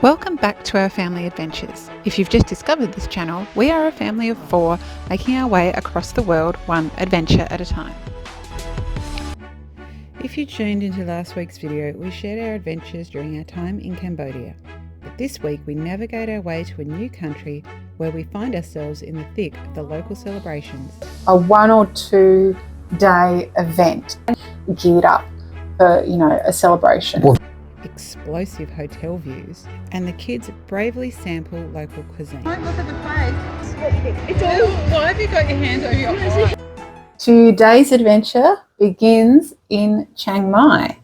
Welcome back to our family adventures. If you've just discovered this channel, we are a family of 4 making our way across the world one adventure at a time. If you tuned into last week's video, we shared our adventures during our time in Cambodia. But this week we navigate our way to a new country where we find ourselves in the thick of the local celebrations. A 1 or 2 day event geared up for, a celebration. Explosive hotel views, and the kids bravely sample local cuisine. Don't look at the plate. It's all. Why have you got your hands over your eyes? Today's adventure begins in Chiang Mai.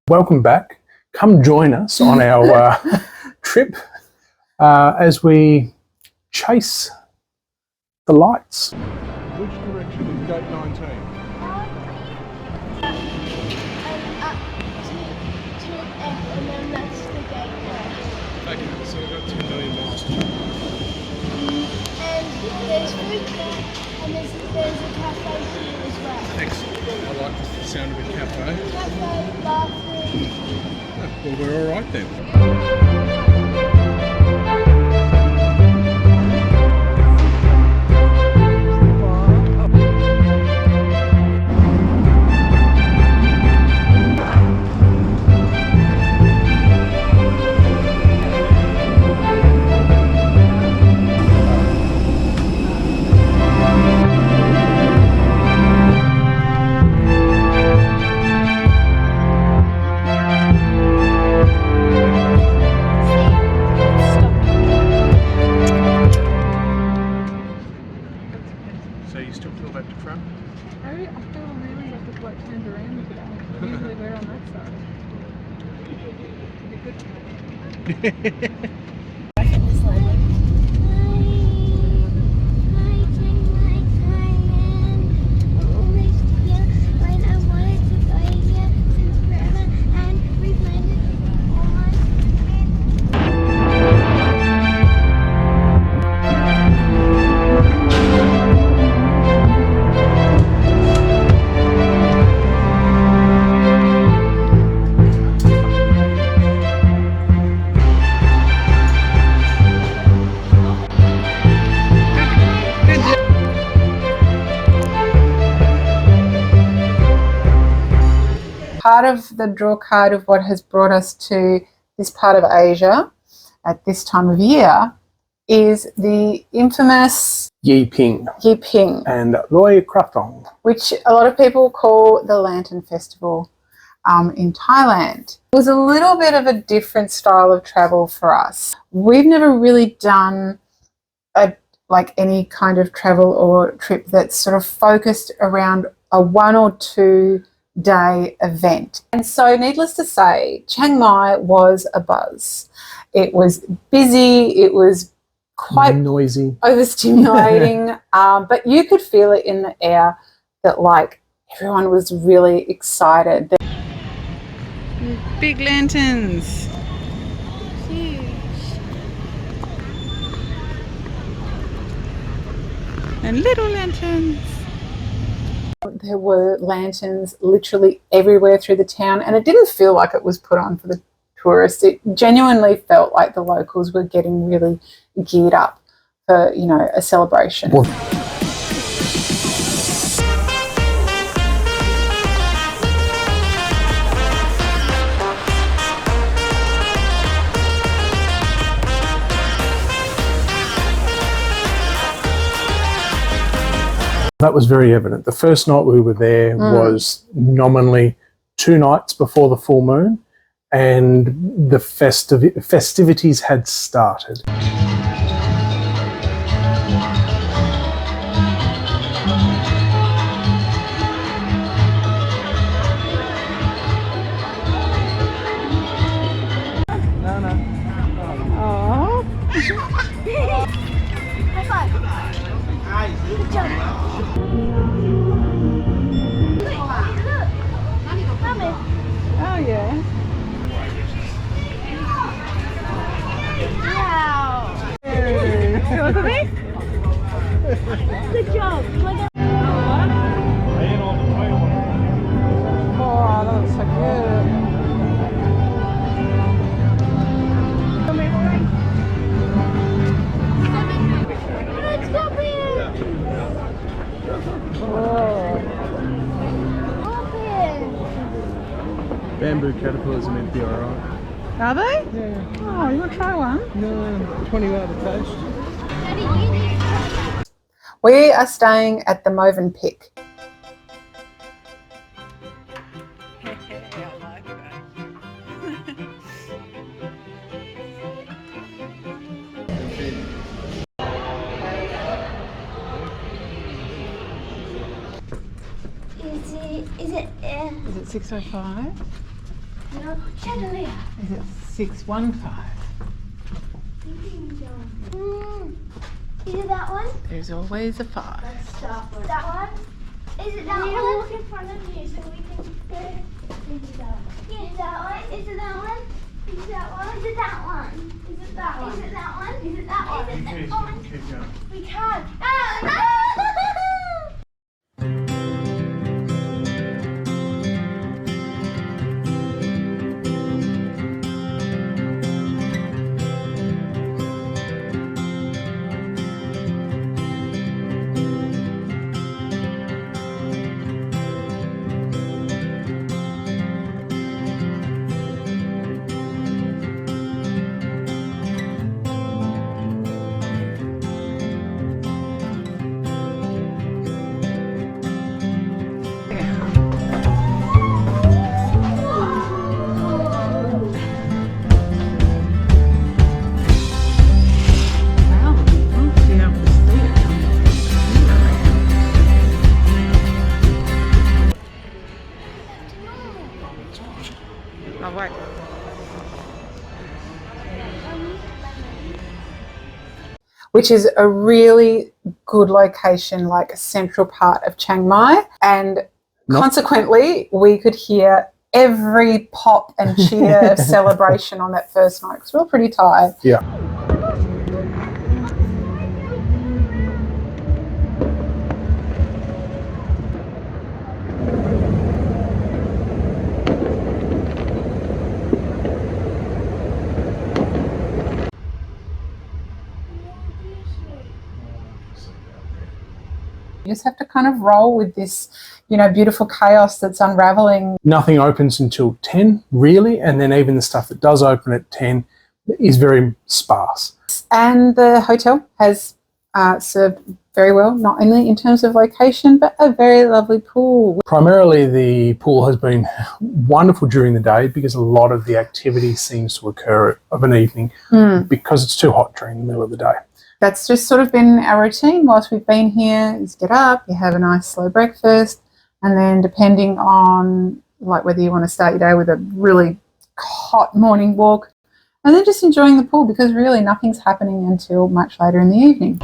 Welcome back. Come join us on our trip as we chase the lights. Which direction is gate 19? Up to F, and then that's the gate there. Okay, so we've got 2 million miles to travel. And there's food there, and there's a cafe here as well. Excellent. I like the sound of a cafe. Cafe, bathroom. Well, we're all right then. So you still feel back to front? I feel really like it's like turned around today. Usually we're on that side. It'd be good. Part of the draw card of what has brought us to this part of Asia at this time of year is the infamous Yiping and Loy Krathong, which a lot of people call the Lantern Festival in Thailand. It was a little bit of a different style of travel for us. We've never really done any kind of travel or trip that's sort of focused around a 1 or 2 day event. And so needless to say, Chiang Mai was a buzz. It was busy, it was quite noisy, overstimulating, but you could feel it in the air that everyone was really excited. Big lanterns. Huge. And little lanterns. There were lanterns literally everywhere through the town, and it didn't feel like it was put on for the tourists. It genuinely felt like the locals were getting really geared up for, a celebration. Well, that was very evident. The first night we were there was nominally 2 nights before the full moon, and the festivities had started. No. High five. jump. Wait, look. Mummy. Oh yeah. Wow. Look at this. Good job. Look at Oh, that looks so good. Let's go here. Open. Bamboo caterpillars are meant to be alright. Are they? Yeah. Oh, you want to try one? No, 20 out of taste. Daddy, you need to try that. We are staying at the Moven Pick. Is it, Is it 605? no, chandelier. Is it 615? Is it that one? There's always a 5. That one? Is it that one? Walk in front of you so we can go. Is it that one? Yeah, that one. Is it that one? Is it that one? Is it that one? Is it that one? Is it that one? Is it that one? Is it that one? Keep going. We can't. Oh no! Oh, wait. Which is a really good location, like a central part of Chiang Mai. And consequently, we could hear every pop and cheer of celebration on that first night because we were pretty tired. Yeah. You just have to kind of roll with this, you know, beautiful chaos that's unraveling. Nothing opens until 10, really, and then even the stuff that does open at 10 is very sparse. And the hotel has served very well, not only in terms of location, but a very lovely pool. Primarily, the pool has been wonderful during the day because a lot of the activity seems to occur of an evening because it's too hot during the middle of the day. That's just sort of been our routine whilst we've been here. Is get up, you have a nice slow breakfast, and then depending on like whether you want to start your day with a really hot morning walk, and then just enjoying the pool because really nothing's happening until much later in the evening.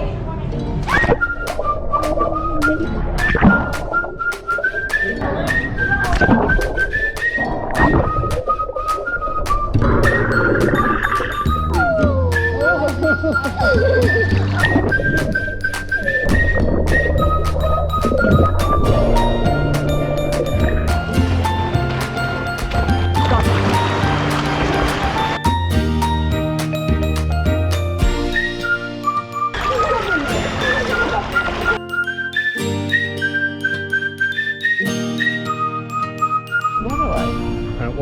And it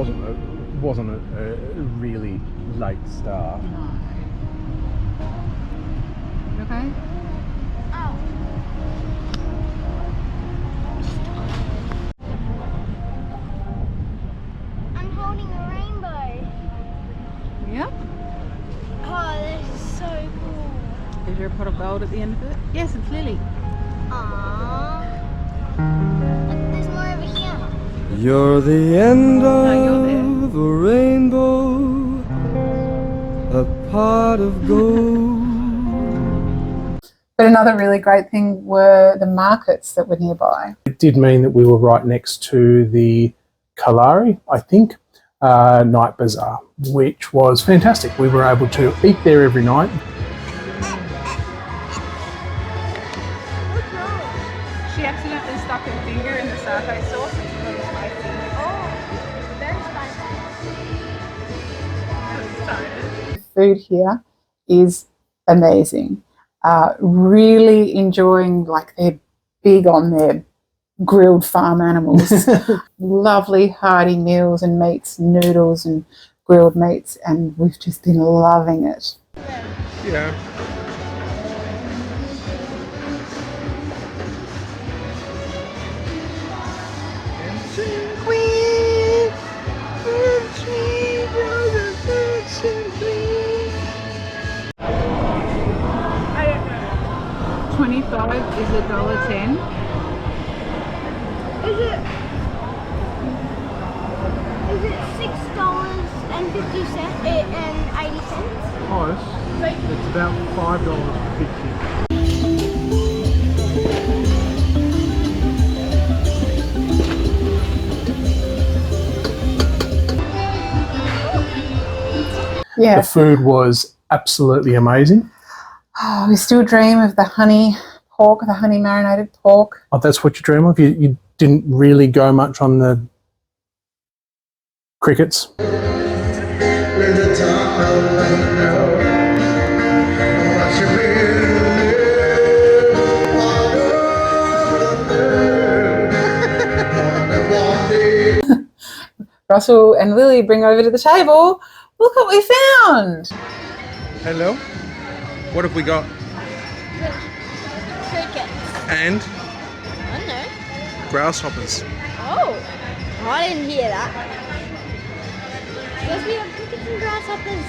wasn't a really late start. No. You okay? Oh. I'm holding a rainbow. Yep. Oh, that's so cool. Is there a pot of gold at the end of it? Yes, it's Lily. Aww. There's more over here. You're the end you're there. of a rainbow, a pot of gold. But another really great thing were the markets that were nearby. It did mean that we were right next to the Kalari, I think, night bazaar, which was fantastic. We were able to eat there every night. She accidentally stuck her finger in the satay sauce. It's really spicy. Oh, very spicy. The food here is amazing. Really enjoying, like, they're big on their grilled farm animals. Lovely hearty meals and meats, noodles and grilled meats, and we've just been loving it. Yeah. I don't know. 25 is $1.10. Is it $6.50 and 80 cents? Close. It's about $5.50. Yeah. The food was absolutely amazing. Oh, we still dream of the honey pork, the honey marinated pork. Oh, that's what you dream of? You didn't really go much on the crickets? Russell and Lily bring over to the table. Look what we found. Hello? What have we got? Crickets. And I don't know. grasshoppers. Oh, I didn't hear that. Because we have crickets and grasshoppers.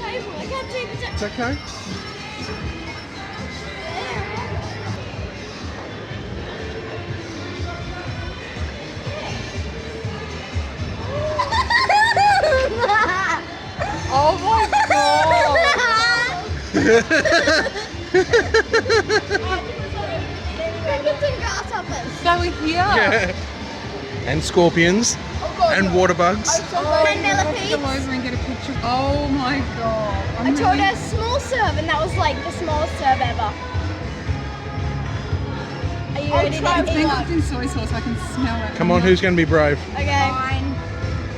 Table. I can't take the It's okay. Oh my god! Crickets and grasshoppers. So we're here. Yeah. And scorpions. And water bugs. And Come millipedes. over and get a picture. Oh my god! I told her small serve, and that was like the smallest serve ever. Are you ready to It's been eat cooked one? in soy sauce. I can smell it. Come on, who's going to be brave? Okay. Fine.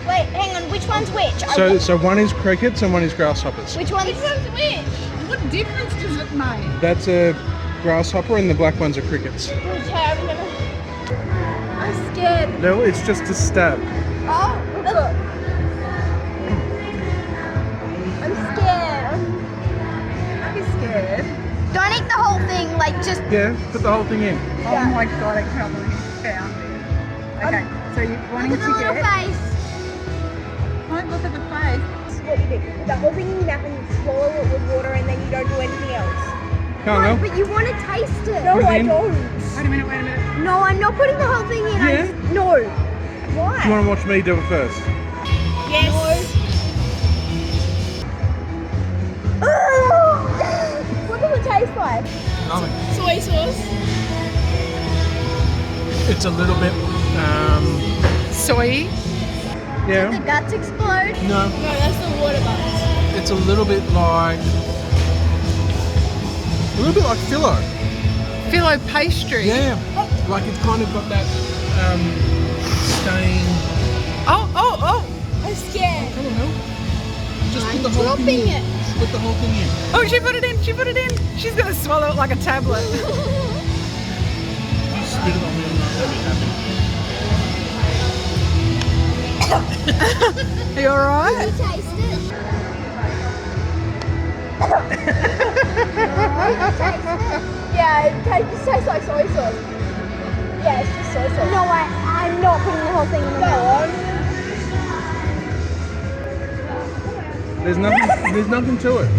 Wait, hang on. Which one's which? So one is crickets and one is grasshoppers. Which one's which? What difference does it make? That's a grasshopper and the black ones are crickets. Which I remember. I'm scared. No, it's just a stab. Oh, look. I'm scared. Don't be scared. Don't eat the whole thing. Like just. Yeah, put the whole thing in. Oh my god! I can't believe you found it. Okay, so you're wanting Look to at the little get. face. Don't look at the face. What you do, you put the whole thing in your mouth and you swallow it with water and then you don't do anything else. Can't No, know. but you want to taste it. No, Put it I in. don't. Wait a minute. Wait a minute. No, I'm not putting the whole thing in. Yeah. No. Do you Why? want to watch me do it first? Yes. What does it taste like? Nothing. Soy sauce. It's a little bit, Soy. The yeah. guts explode. No, No, that's the water bugs. it's a little bit like filo. Phyllo pastry. Yeah, like it's kind of got that stain. Oh. I'm scared. Come on, Mel. Just put the whole thing dropping in. it. Put the whole thing in. Oh, she put it in. She's gonna swallow it like a tablet. You spit it on me, I'm not very happy. Are you alright? You taste it. Yeah, it just tastes like soy sauce. Yeah, it's just soy sauce. No, I'm not putting the whole thing in the Go mouth. on. There's nothing to it.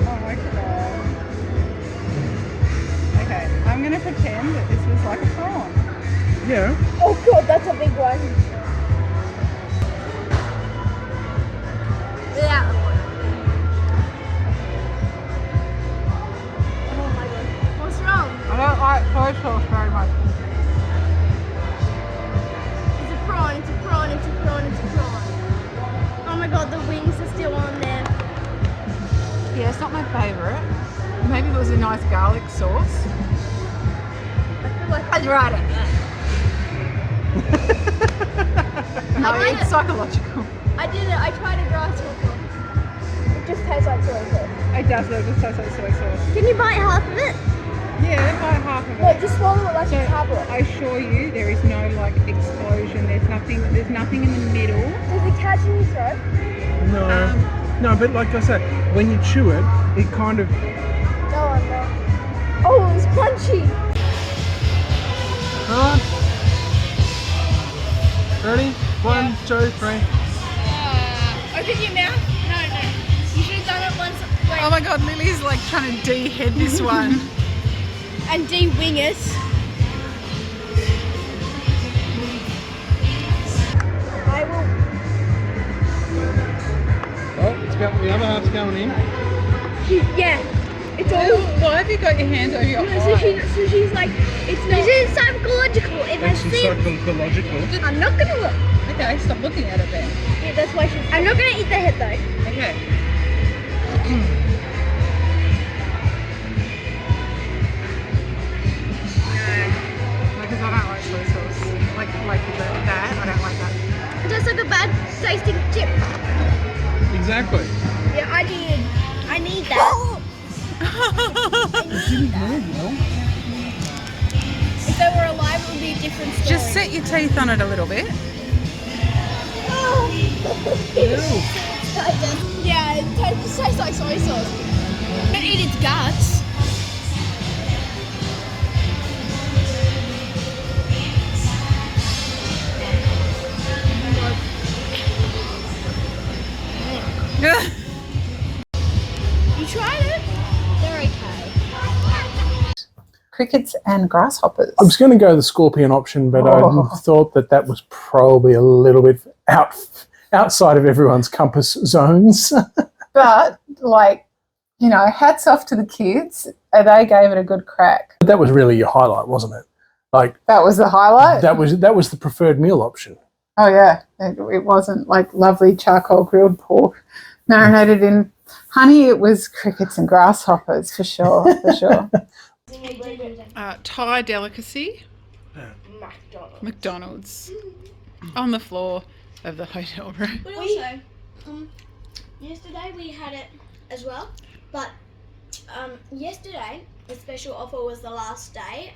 Oh my god. Okay, I'm gonna pretend that this was like a prawn. Yeah. Oh god, that's a big one. Without the water. soy sauce very much. It's a prawn, it's a prawn, it's a prawn, it's a prawn. Oh my god, the wings are still on there. Yeah, it's not my favourite. Maybe if it was a nice garlic sauce. I feel like I'd ride it. No, I did it's it. psychological. I did it, I tried a grasshopper. It just tastes like soy sauce. It does look just tastes like soy sauce. Can you bite half of it? Yeah, by half of No, it. just swallow it like So a tablet. I assure you, there is no like explosion. There's nothing in the middle. Does it catch in your throat? No. No, but like I said, when you chew it, it kind of... No, I'm not. Oh, it's crunchy. Alright. Ready? 1, 2, 3. Open your mouth. No. You should have done it once. Oh my god, Lily's like trying to de-head this one. And de-wing it. I will. Oh, it's got the other half's going in. Yeah. It's all. Why have you got your hands over your No, eyes? so she's like, it's not. This is psychological. If I see it, psychological. I'm not gonna look. Okay, stop looking at it then. Yeah, that's why she's. I'm not gonna eat the head though. Okay. Because I don't like soy sauce. Like that, I don't like that. Just like a bad tasting chip. Exactly. Yeah, I need that. If they were alive, it would be a different story. Just set your teeth on it a little bit. Yeah, it just tastes like soy sauce. Don't eat its guts. You tried it? They're okay. Crickets and grasshoppers. I was going to go the scorpion option, but Oh. I thought that was probably a little bit outside of everyone's compass zones. But, like, you know, hats off to the kids. They gave it a good crack. But that was really your highlight, wasn't it? Like That was the highlight? that was the preferred meal option. Oh, yeah. It wasn't, like, lovely charcoal grilled pork marinated in honey. It was crickets and grasshoppers, for sure, for sure. Thai delicacy. McDonald's. On the floor of the hotel room. But also, yesterday we had it as well. But yesterday the special offer was the last day.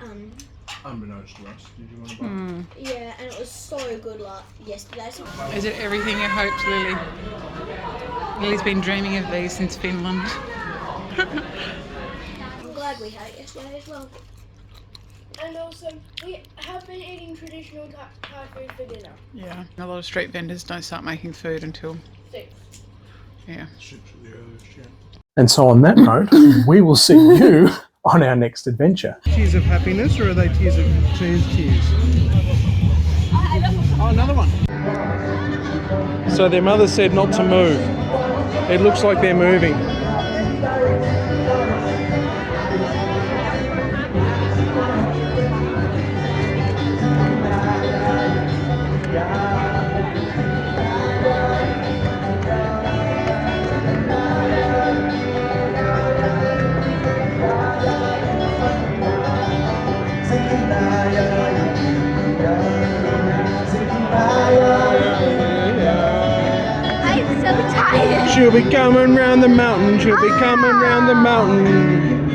Unbeknownst to us, did you want to buy? Yeah, and it was so good yesterday. So Is it everything you hoped, Lily? Lily's been dreaming of these since Finland. I'm glad we had it yesterday as well. And also, we have been eating traditional Thai food for dinner. Yeah, a lot of street vendors don't start making food until 6. yeah. And so on that note, we will see you on our next adventure. Tears of happiness, or are they tears? Oh, another one. So their mother said not to move. It looks like they're moving. I'm so tired. She'll be coming round the mountain. She'll be coming round the mountain.